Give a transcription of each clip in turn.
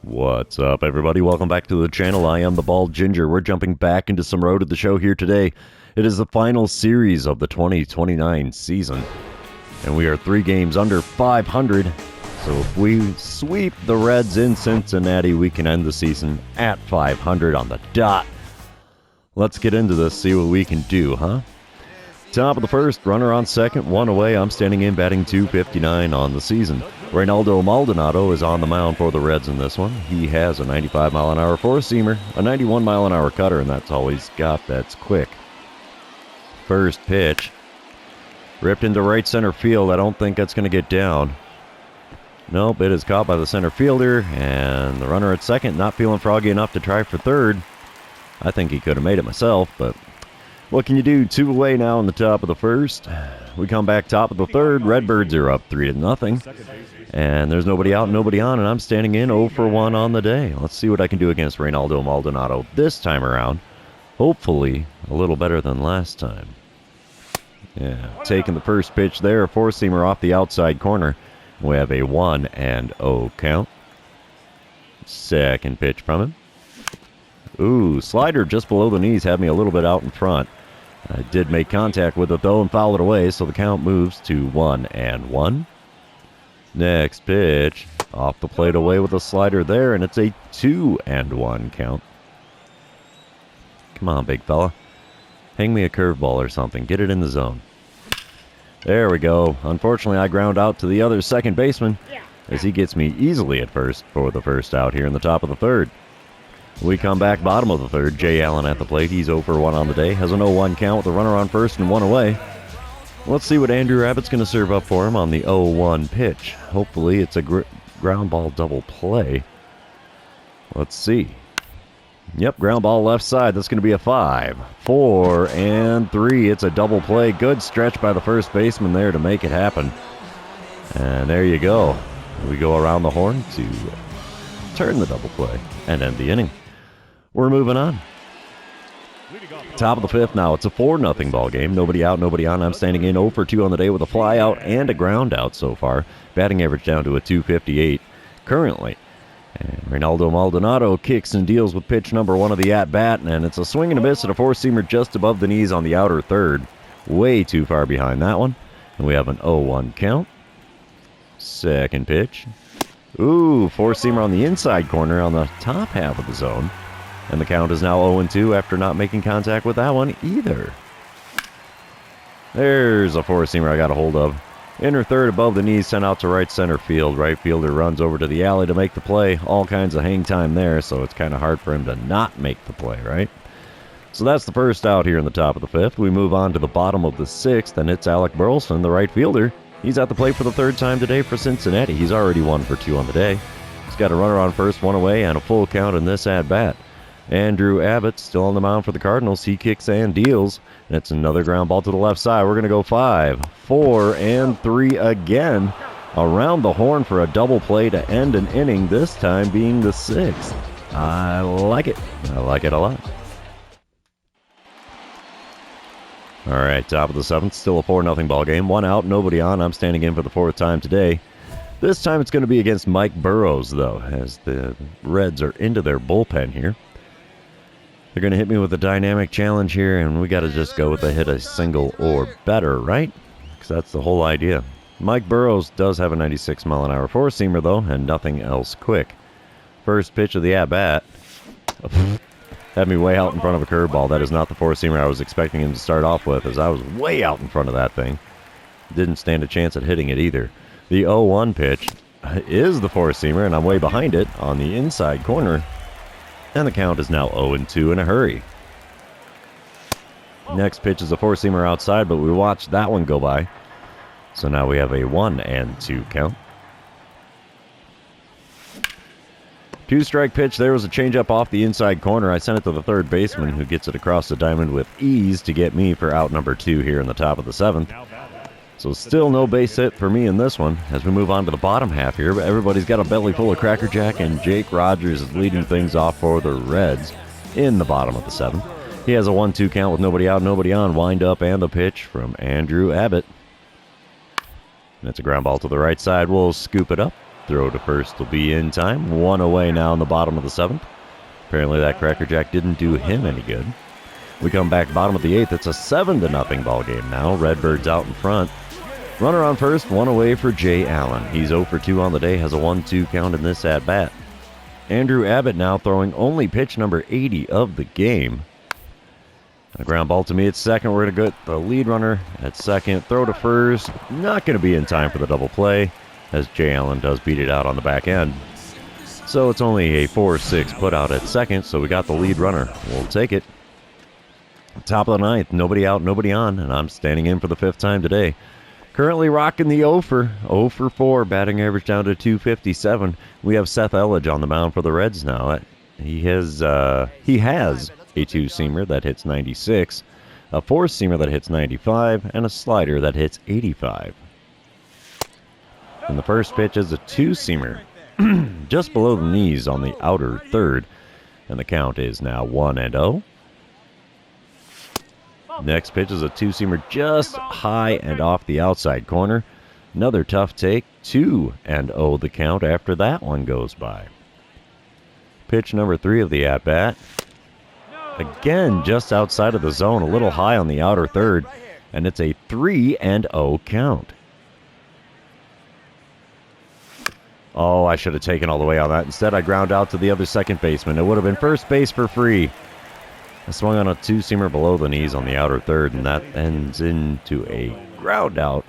What's up, everybody? Welcome back to the channel. I am the Bald Ginger. We're jumping back into some Road to the Show here today. It is the final series of the 2029 season, and we are 3 games under 500. So if we sweep the Reds in Cincinnati, we can end the season at 500 on the dot. Let's get into this, see what we can do, huh? Top of the first, runner on second, 1 away. I'm standing in, batting .259 on the season. Reynaldo Maldonado is on the mound for the Reds in this one. He has a 95-mile-an-hour four-seamer, a 91-mile-an-hour cutter, and that's all he's got that's quick. First pitch, ripped into right center field. I don't think that's going to get down. Nope, it is caught by the center fielder, and the runner at second not feeling froggy enough to try for third. I think he could have made it myself, but what can you do? 2 away now in the top of the first. We come back top of the third. Redbirds are up 3-0. And there's nobody out, nobody on, and I'm standing in 0 for 1 on the day. Let's see what I can do against Reynaldo Maldonado this time around. Hopefully a little better than last time. Yeah, taking the first pitch there, a four-seamer off the outside corner. We have a 1-0 count. Second pitch from him. Ooh, slider just below the knees had me a little bit out in front. I did make contact with it, though, and foul it away, so the count moves to 1-1. Next pitch, off the plate away with a slider there, and it's a 2-1 count. Come on, big fella. Hang me a curveball or something. Get it in the zone. There we go. Unfortunately, I ground out to the other second baseman as he gets me easily at first for the first out here in the top of the third. We come back bottom of the third. Jay Allen at the plate. He's 0 for 1 on the day. Has an 0-1 count with a runner on first and 1 away. Let's see what Andrew Abbott's going to serve up for him on the 0-1 pitch. Hopefully it's a ground ball double play. Let's see. Yep, ground ball left side. That's going to be a 5, 4, and 3. It's a double play. Good stretch by the first baseman there to make it happen. And there you go. We go around the horn to turn the double play and end the inning. We're moving on. Top of the fifth now. It's a 4-0 ball game. Nobody out, nobody on. I'm standing in 0 for 2 on the day with a fly out and a ground out so far. Batting average down to a .258 currently. And Reynaldo Maldonado kicks and deals with pitch number 1 of the at-bat, and it's a swing and a miss at a four-seamer just above the knees on the outer third. Way too far behind that one. And we have an 0-1 count. Second pitch. Ooh, four-seamer on the inside corner on the top half of the zone. And the count is now 0-2 after not making contact with that one either. There's a four-seamer I got a hold of. Inner third above the knees, sent out to right center field. Right fielder runs over to the alley to make the play. All kinds of hang time there, so it's kind of hard for him to not make the play, right? So that's the first out here in the top of the fifth. We move on to the bottom of the sixth, and it's Alec Burleson, the right fielder. He's at the plate for the 3rd time today for Cincinnati. He's already 1 for 2 on the day. He's got a runner on first, 1 away, and a full count in this at-bat. Andrew Abbott still on the mound for the Cardinals. He kicks and deals, and it's another ground ball to the left side. We're going to go 5, 4, and 3 again. Around the horn for a double play to end an inning, this time being the 6th. I like it. I like it a lot. All right, top of the 7th, still a 4-0 ball game. 1 out, nobody on. I'm standing in for the 4th time today. This time it's going to be against Mike Burrows, though, as the Reds are into their bullpen here. They're going to hit me with a dynamic challenge here, and we got to just go with a hit a single or better, right? Because that's the whole idea. Mike Burrows does have a 96-mile-an-hour four-seamer, though, and nothing else quick. First pitch of the at-bat. Had me way out in front of a curveball. That is not the four-seamer I was expecting him to start off with, as I was way out in front of that thing. Didn't stand a chance at hitting it either. The 0-1 pitch is the four-seamer, and I'm way behind it on the inside corner. And the count is now 0-2 in a hurry. Next pitch is a four-seamer outside, but we watched that one go by. So now we have a 1-2 count. 2-strike pitch. There was a changeup off the inside corner. I sent it to the third baseman, who gets it across the diamond with ease to get me for out number 2 here in the top of the 7th. So still no base hit for me in this one as we move on to the bottom half here. But everybody's got a belly full of Cracker Jack, and Jake Rogers is leading things off for the Reds in the bottom of the 7th. He has a 1-2 count with nobody out, nobody on. Wind up and the pitch from Andrew Abbott. And it's a ground ball to the right side. We'll scoop it up. Throw to first will be in time. 1 away now in the bottom of the 7th. Apparently that Crackerjack didn't do him any good. We come back bottom of the 8th. It's a 7-0 ball game now. Redbirds out in front. Runner on first, 1 away for Jay Allen. He's 0 for 2 on the day, has a 1-2 count in this at-bat. Andrew Abbott now throwing only pitch number 80 of the game. A ground ball to me at second. We're going to get the lead runner at second. Throw to first. Not going to be in time for the double play, as Jay Allen does beat it out on the back end. So it's only a 4-6 put out at second, so we got the lead runner. We'll take it. Top of the 9th, nobody out, nobody on, and I'm standing in for the 5th time today. Currently rocking the 0 for 4, batting average down to 257. We have Seth Elledge on the mound for the Reds now. He has a 2-seamer that hits 96, a 4-seamer that hits 95, and a slider that hits 85. And the first pitch is a 2-seamer, just below the knees on the outer third, and the count is now 1-0. Next pitch is a 2-seamer just high and off the outside corner. Another tough take, 2-0 the count after that one goes by. Pitch number 3 of the at-bat. Again, just outside of the zone, a little high on the outer third, and it's a 3-0 count. Oh, I should have taken all the way on that. Instead, I ground out to the other second baseman. It would have been first base for free. I swung on a 2-seamer below the knees on the outer third, and that ends into a ground out.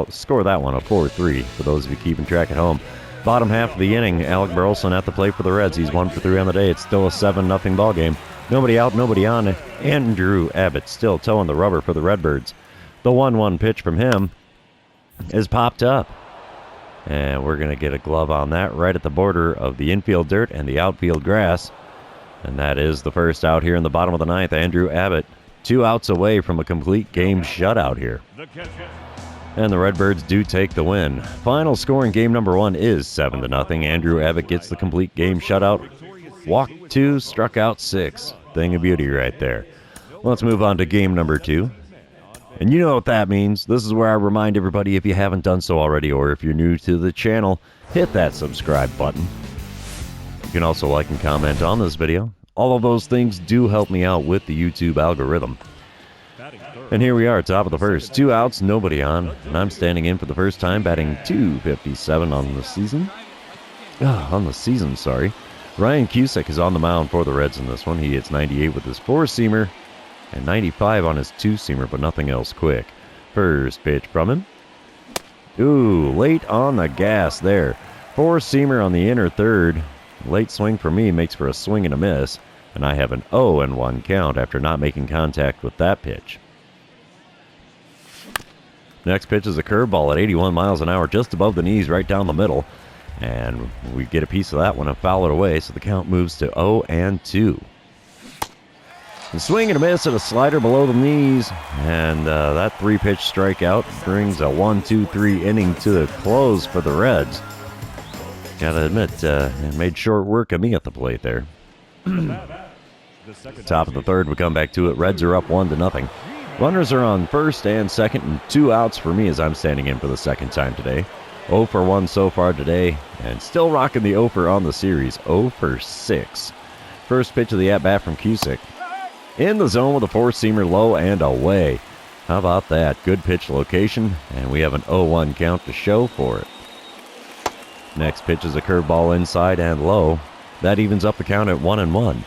Score that one a 4-3 for those of you keeping track at home. Bottom half of the inning, Alec Burleson at the plate for the Reds. He's 1 for 3 on the day. It's still a 7-0 ball game. Nobody out, nobody on. Andrew Abbott still toeing the rubber for the Redbirds. The 1-1 pitch from him is popped up. And we're going to get a glove on that right at the border of the infield dirt and the outfield grass. And that is the first out here in the bottom of the 9th. Andrew Abbott, 2 outs away from a complete game shutout here. And the Redbirds do take the win. Final score in game number 1 is 7-0. Andrew Abbott gets the complete game shutout. Walked 2, struck out 6. Thing of beauty right there. Let's move on to game number 2. And you know what that means. This is where I remind everybody, if you haven't done so already, or if you're new to the channel, hit that subscribe button. You can also like and comment on this video. All of those things do help me out with the YouTube algorithm. And here we are, top of the first. 2 outs, nobody on. And I'm standing in for the first time, batting .257 on the season. Ryan Cusick is on the mound for the Reds in this one. He hits 98 with his 4-seamer and 95 on his 2-seamer, but nothing else quick. First pitch from him. Ooh, late on the gas there. 4-seamer on the inner third. Late swing for me makes for a swing and a miss, and I have an 0-1 count after not making contact with that pitch. Next pitch is a curveball at 81 miles an hour, just above the knees, right down the middle. And we get a piece of that one and foul it away, so the count moves to 0-2. A swing and a miss and a slider below the knees, and that 3-pitch strikeout brings a 1-2-3 inning to the close for the Reds. Gotta admit, it made short work of me at the plate there. Top of the third, we come back to it. Reds are up 1-0. Runners are on first and second, and 2 outs for me as I'm standing in for the second time today. 0 for 1 so far today, and still rocking the 0 for on the series. 0 for 6. First pitch of the at-bat from Cusick. In the zone with a 4-seamer low and away. How about that? Good pitch location, and we have an 0-1 count to show for it. Next pitch is a curveball inside and low. That evens up the count at 1-1.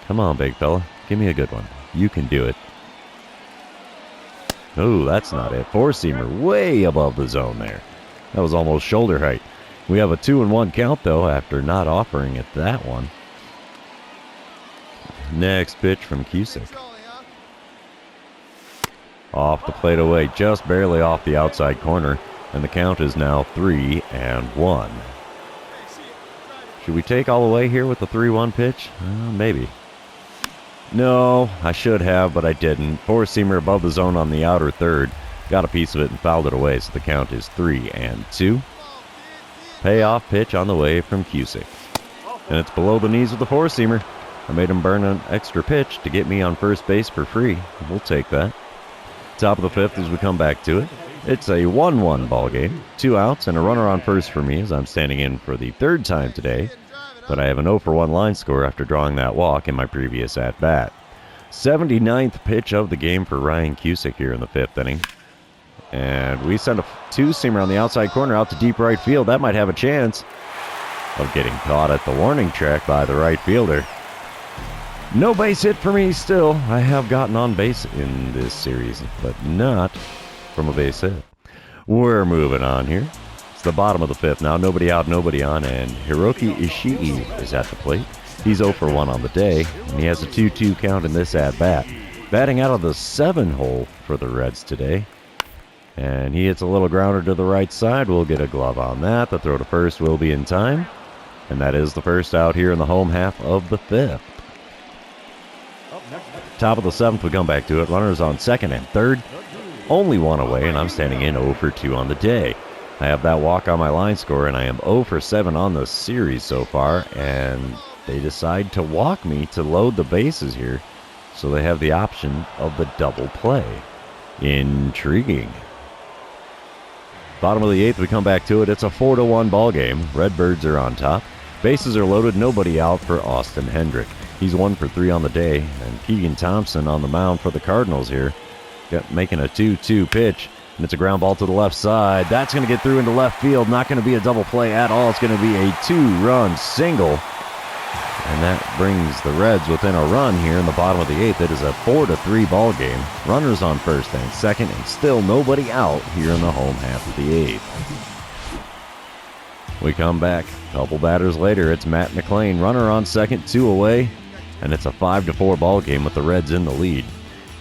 Come on, big fella. Give me a good one. You can do it. Oh, that's not it. 4-seamer way above the zone there. That was almost shoulder height. We have a 2-1 count, though, after not offering it that one. Next pitch from Cusick. Off the plate away, just barely off the outside corner. And the count is now 3-1. Should we take all the way here with the 3-1 pitch? Maybe. No, I should have, but I didn't. 4-seamer above the zone on the outer third. Got a piece of it and fouled it away, so the count is 3-2. Payoff pitch on the way from Cusick. And it's below the knees of the 4-seamer. I made him burn an extra pitch to get me on first base for free. We'll take that. Top of the 5th as we come back to it. It's a 1-1 ball game. 2 outs and a runner on first for me as I'm standing in for the third time today. But I have an 0 for 1 line score after drawing that walk in my previous at-bat. 79th pitch of the game for Ryan Cusick here in the 5th inning. And we send a 2-seamer on the outside corner out to deep right field. That might have a chance of getting caught at the warning track by the right fielder. No base hit for me still. I have gotten on base in this series, but not from a base hit. We're moving on here. It's the bottom of the 5th now. Nobody out, nobody on, and Hiroki Ishii is at the plate. He's 0 for 1 on the day, and he has a 2-2 count in this at-bat. Batting out of the 7-hole for the Reds today. And he hits a little grounder to the right side. We'll get a glove on that. The throw to first will be in time. And that is the first out here in the home half of the 5th. Top of the 7th, we come back to it. Runners on second and third. Only one away, and I'm standing in 0 for 2 on the day. I have that walk on my line score, and I am 0 for 7 on the series so far. And they decide to walk me to load the bases here. So they have the option of the double play. Intriguing. Bottom of the 8th, we come back to it. It's a 4-1 ball game. Redbirds are on top. Bases are loaded, nobody out for Austin Hendrick. He's 1 for 3 on the day, and Keegan Thompson on the mound for the Cardinals here. Making a 2-2 pitch, and it's a ground ball to the left side. That's going to get through into left field. Not going to be a double play at all. It's going to be a 2-run single. And that brings the Reds within a run here in the bottom of the 8th. It is a 4-3 ball game. Runners on first and second, and still nobody out here in the home half of the 8th. We come back. A couple batters later, it's Matt McLean. Runner on second, 2 away. And it's a 5-4 ball game with the Reds in the lead.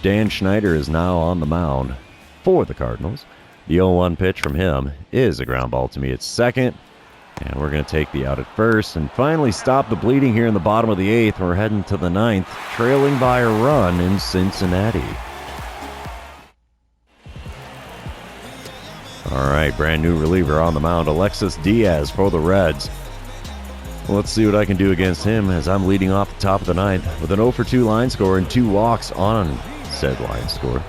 Dan Schneider is now on the mound for the Cardinals. The 0-1 pitch from him is a ground ball to me at second. And we're going to take the out at first and finally stop the bleeding here in the bottom of the 8th. We're heading to the 9th, trailing by a run in Cincinnati. All right, brand new reliever on the mound, Alexis Diaz for the Reds. Let's see what I can do against him as I'm leading off the top of the 9th with an 0 for 2 line score and 2 walks on said line score.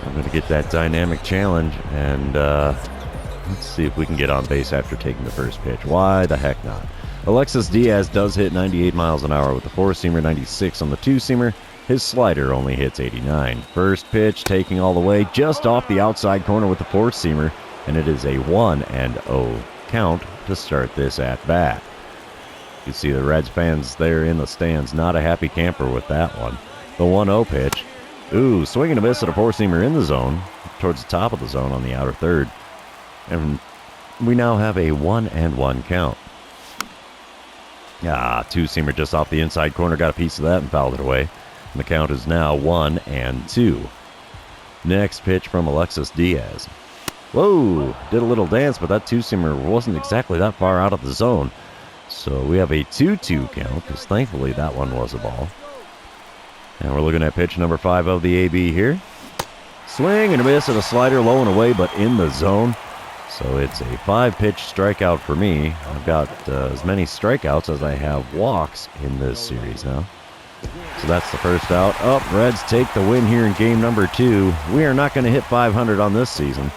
I'm going to get that dynamic challenge and let's see if we can get on base after taking the first pitch. Why the heck not? Alexis Diaz does hit 98 miles an hour with the 4-seamer, 96 on the 2-seamer. His slider only hits 89. First pitch taking all the way just off the outside corner with the 4-seamer, and it is a 1-0 count to start this at-bat. You see the Reds fans there in the stands, not a happy camper with that one. The 1-0 pitch. Ooh, swing and a miss at a 4-seamer in the zone, towards the top of the zone on the outer third. And we now have a 1-1 count. 2-seamer just off the inside corner, got a piece of that and fouled it away. And the count is now 1-2. Next pitch from Alexis Diaz. Whoa, did a little dance, but that 2-seamer wasn't exactly that far out of the zone. So we have a 2-2 count, because thankfully that one was a ball. And we're looking at pitch number 5 of the AB here. Swing and a miss at a slider low and away, but in the zone. So it's a 5-pitch strikeout for me. I've got as many strikeouts as I have walks in this series now. So that's the first out. Reds take the win here in game number 2. We are not going to hit 500 on this season.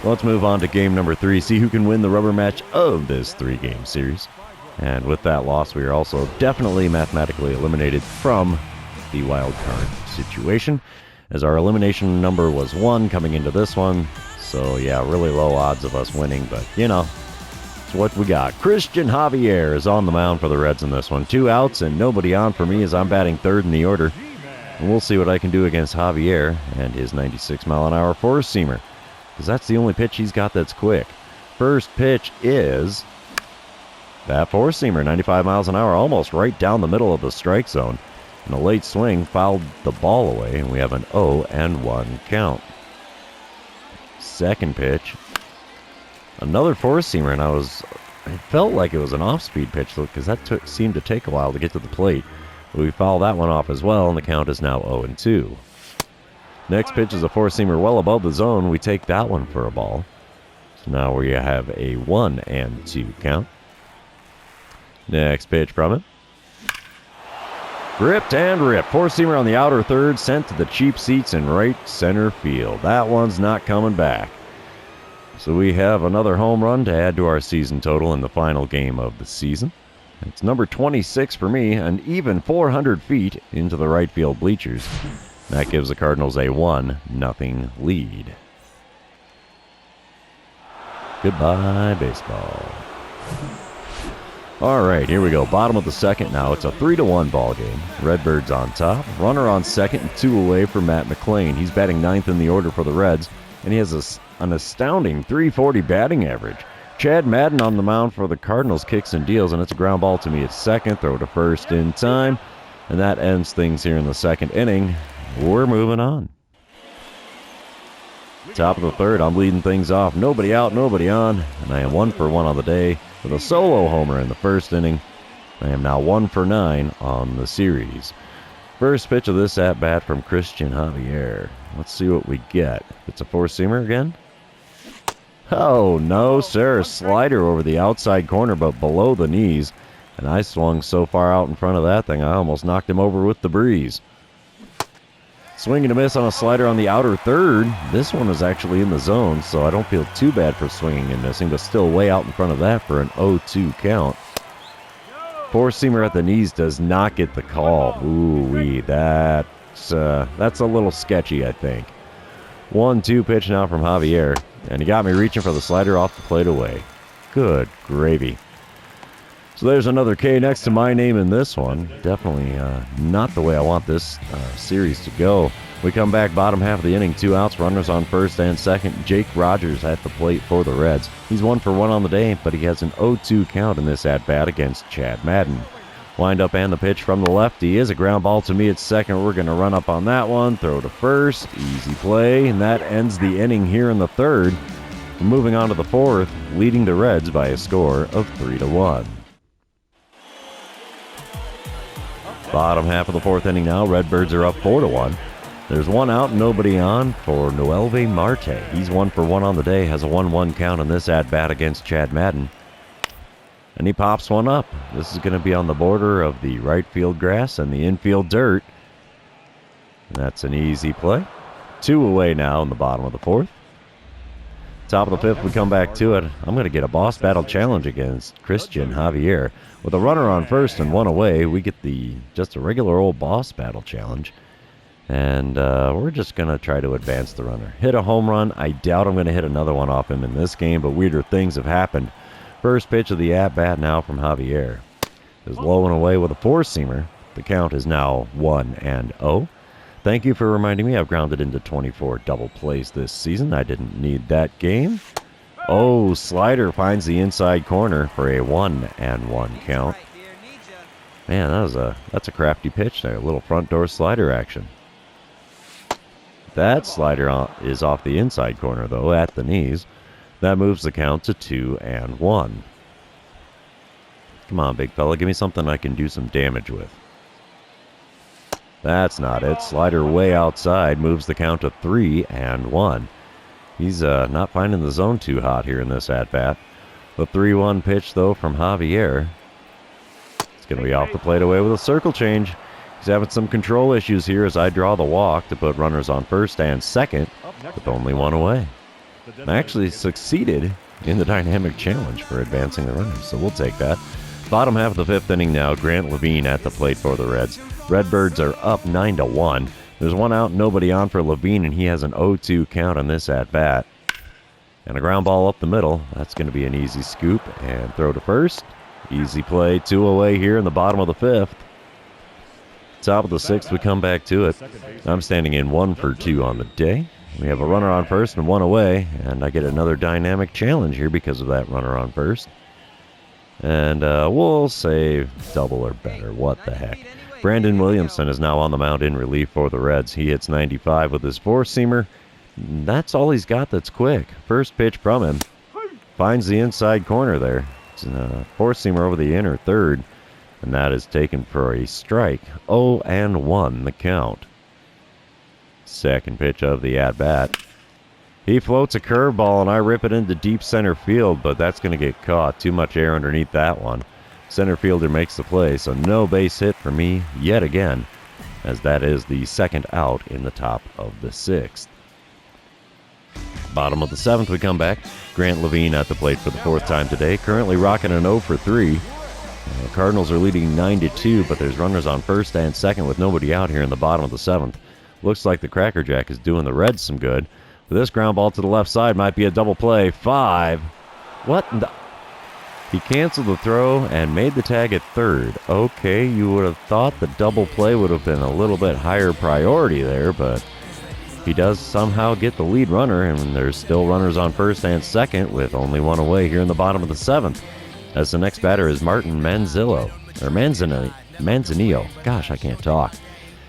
Let's move on to game number 3, see who can win the rubber match of this 3-game series. And with that loss, we are also definitely mathematically eliminated from the wild card situation, as our elimination number was 1 coming into this one. So yeah, really low odds of us winning, but you know, it's what we got. Christian Javier is on the mound for the Reds in this one. 2 outs and nobody on for me as I'm batting third in the order. And we'll see what I can do against Javier and his 96-mile-an-hour 4-seamer, because that's the only pitch he's got that's quick. First pitch is that 4-seamer, 95 miles an hour, almost right down the middle of the strike zone. And a late swing fouled the ball away, and we have an 0-1 count. Second pitch, another 4-seamer, and it felt like it was an off-speed pitch because that seemed to take a while to get to the plate. But we fouled that one off as well, and the count is now 0-2. Next pitch is a 4-seamer well above the zone. We take that one for a ball. So now we have a 1-2 count. Next pitch from it. Gripped and ripped. 4-seamer on the outer third, sent to the cheap seats in right center field. That one's not coming back. So we have another home run to add to our season total in the final game of the season. It's number 26 for me, an even 400 feet into the right field bleachers. That gives the Cardinals a 1-0 lead. Goodbye, baseball. All right, here we go. Bottom of the second now. It's a 3-1 ball game. Redbirds on top. Runner on second and 2 away for Matt McLean. He's batting 9th in the order for the Reds, and he has an astounding .340 batting average. Chad Madden on the mound for the Cardinals kicks and deals, and it's a ground ball to me at second. Throw to first in time, and that ends things here in the second inning. We're moving on. Top of the third, I'm leading things off. Nobody out, nobody on, and I am 1 for 1 on the day with a solo homer in the first inning. I am now 1 for 9 on the series. First pitch of this at-bat from Christian Javier. Let's see what we get. It's a four-seamer again. Oh, no, sir. Slider over the outside corner, but below the knees. And I swung so far out in front of that thing, I almost knocked him over with the breeze. Swing and a miss on a slider on the outer third. This one is actually in the zone, so I don't feel too bad for swinging and missing, but still way out in front of that for an 0-2 count. Four-seamer at the knees does not get the call. Ooh-wee, that's a little sketchy, I think. 1-2 pitch now from Javier. And he got me reaching for the slider off the plate away. Good gravy. So there's another K next to my name in this one. Definitely not the way I want this series to go. We come back bottom half of the inning. 2 outs, runners on first and second. Jake Rogers at the plate for the Reds. He's 1 for 1 on the day, but he has an 0-2 count in this at-bat against Chad Madden. Wind up and the pitch from the lefty is a ground ball to me at second. We're going to run up on that one. Throw to first. Easy play. And that ends the inning here in the third. We're moving on to the fourth, leading the Reds by a score of 3-1. Bottom half of the fourth inning now. Redbirds are up 4-1. There's 1 out, nobody on for Noelvi Marte. He's 1 for 1 on the day. Has a 1-1 count in this at-bat against Chad Madden. And he pops one up. This is going to be on the border of the right field grass and the infield dirt. And that's an easy play. 2 away now in the bottom of the fourth. Top of the fifth, we come back to it. I'm going to get a boss battle challenge against Christian Javier. With a runner on first and 1 away, we get just a regular old boss battle challenge. And we're just going to try to advance the runner. Hit a home run. I doubt I'm going to hit another one off him in this game, but weirder things have happened. First pitch of the at-bat now from Javier is low and away with a four-seamer. The count is now 1-0. Thank you for reminding me I've grounded into 24 double plays this season. I didn't need that game. Oh, slider finds the inside corner for a 1-1 count. Man, that's a crafty pitch there. A little front door slider action. That slider is off the inside corner, though, at the knees. That moves the count to 2-1. Come on, big fella. Give me something I can do some damage with. That's not it. Slider way outside moves the count to 3-1. He's not finding the zone too hot here in this at-bat. The 3-1 pitch, though, from Javier. It's going to be off the plate away with a circle change. He's having some control issues here as I draw the walk to put runners on first and second with only 1 away. I actually succeeded in the dynamic challenge for advancing the runners, so we'll take that. Bottom half of the fifth inning now, Grant Levine at the plate for the Reds. Redbirds are up 9-1. There's 1 out, nobody on for Levine, and he has an 0-2 count on this at-bat. And a ground ball up the middle. That's going to be an easy scoop and throw to first. Easy play, 2 away here in the bottom of the fifth. Top of the sixth, we come back to it. I'm standing in 1 for 2 on the day. We have a runner on first and 1 away, and I get another dynamic challenge here because of that runner on first. And we'll say double or better. What the heck. Brandon Williamson is now on the mound in relief for the Reds. He hits 95 with his four-seamer. That's all he's got that's quick. First pitch from him. Finds the inside corner there. It's a four-seamer over the inner third. And that is taken for a strike. 0-1 the count. Second pitch of the at-bat. He floats a curveball, and I rip it into deep center field, but that's going to get caught. Too much air underneath that one. Center fielder makes the play, so no base hit for me yet again, as that is the second out in the top of the sixth. Bottom of the 7th, we come back. Grant Levine at the plate for the 4th time today. Currently rocking an 0 for 3. The Cardinals are leading 9-2, but there's runners on first and second with nobody out here in the bottom of the 7th. Looks like the Cracker Jack is doing the Reds some good. But this ground ball to the left side might be a double play. 5. What? He canceled the throw and made the tag at third. Okay, you would have thought the double play would have been a little bit higher priority there, but he does somehow get the lead runner, and there's still runners on first and second with only one away here in the bottom of the 7th. As the next batter is Martin Manzanillo. Gosh, I can't talk.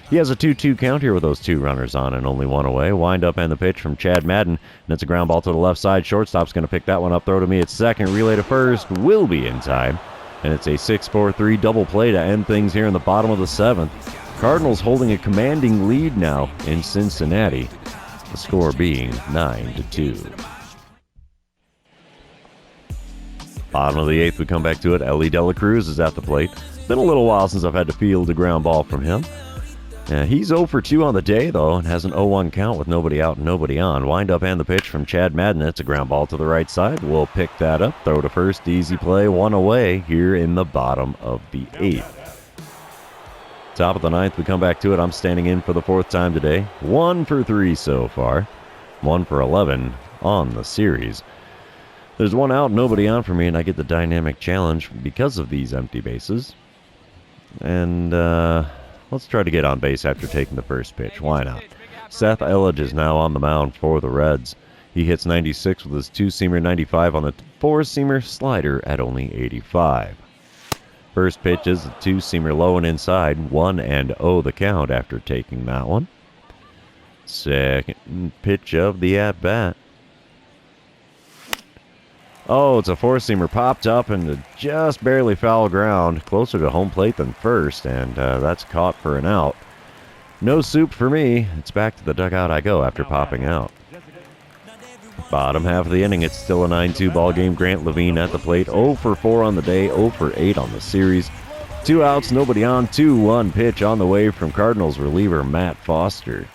He has a 2-2 count here with those 2 runners on and only one away. Wind up and the pitch from Chad Madden, and it's a ground ball to the left side. Shortstop's going to pick that one up. Throw to me at second. Relay to first will be in time. And it's a 6-4-3 double play to end things here in the bottom of the 7th. Cardinals holding a commanding lead now in Cincinnati. The score being 9-2. Bottom of the 8th, we come back to it. Ellie De La Cruz is at the plate. Been a little while since I've had to field a ground ball from him. He's 0 for 2 on the day, though, and has an 0-1 count with nobody out and nobody on. Wind up and the pitch from Chad Madden. It's a ground ball to the right side. We'll pick that up. Throw to first. Easy play. 1 away here in the bottom of the 8th. Top of the 9th, we come back to it. I'm standing in for the 4th time today. 1 for 3 so far. 1 for 11 on the series. There's 1 out, nobody on for me, and I get the dynamic challenge because of these empty bases. And, let's try to get on base after taking the first pitch. Why not? Seth Elledge is now on the mound for the Reds. He hits 96 with his 2-seamer, 95 on the 4-seamer slider at only 85. First pitch is a 2-seamer low and inside. 1-0 the count after taking that one. Second pitch of the at-bat. Oh, it's a 4-seamer popped up into just barely foul ground, closer to home plate than first, and that's caught for an out. No soup for me. It's back to the dugout I go after popping out. Bottom half of the inning, it's still a 9-2 ball game. Grant Levine at the plate, 0 for 4 on the day, 0 for 8 on the series. 2 outs, nobody on, 2-1 pitch on the way from Cardinals reliever Matt Foster.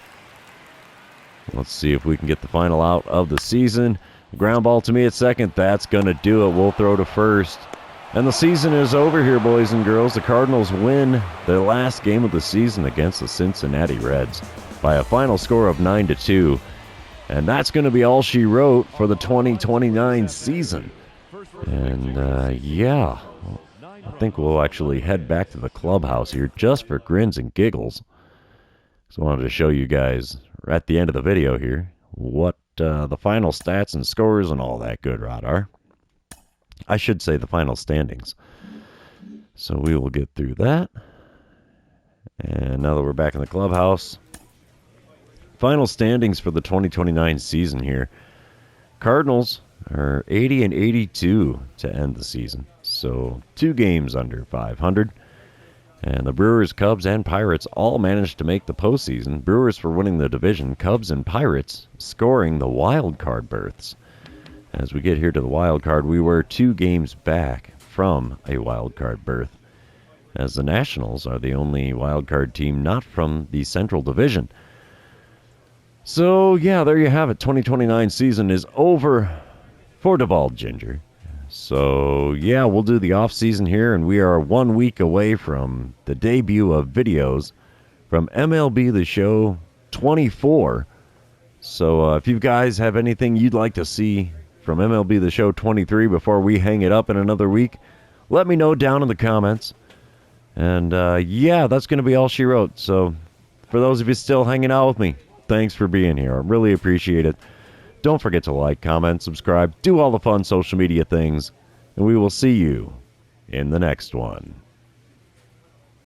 Let's see if we can get the final out of the season. Ground ball to me at second. That's going to do it. We'll throw to first. And the season is over here, boys and girls. The Cardinals win their last game of the season against the Cincinnati Reds by a final score of 9-2. And that's going to be all she wrote for the 2029 season. And, yeah, I think we'll actually head back to the clubhouse here just for grins and giggles. So I wanted to show you guys at the end of the video here what the final stats and scores and all that good rot are. I should say the final standings. So we will get through that. And now that we're back in the clubhouse, final standings for the 2029 season here. Cardinals are 80-82 to end the season. So 2 games under 500. And the Brewers, Cubs, and Pirates all managed to make the postseason. Brewers for winning the division, Cubs and Pirates scoring the wild card berths. As we get here to the wild card, we were 2 games back from a wild card berth, as the Nationals are the only wild card team not from the Central Division. So, yeah, there you have it. 2029 season is over for Duvall Ginger. So, yeah, we'll do the off-season here, and we are 1 week away from the debut of videos from MLB The Show 24. So, if you guys have anything you'd like to see from MLB The Show 23 before we hang it up in another week, let me know down in the comments. And, yeah, that's going to be all she wrote. So, for those of you still hanging out with me, thanks for being here. I really appreciate it. Don't forget to like, comment, subscribe, do all the fun social media things, and we will see you in the next one.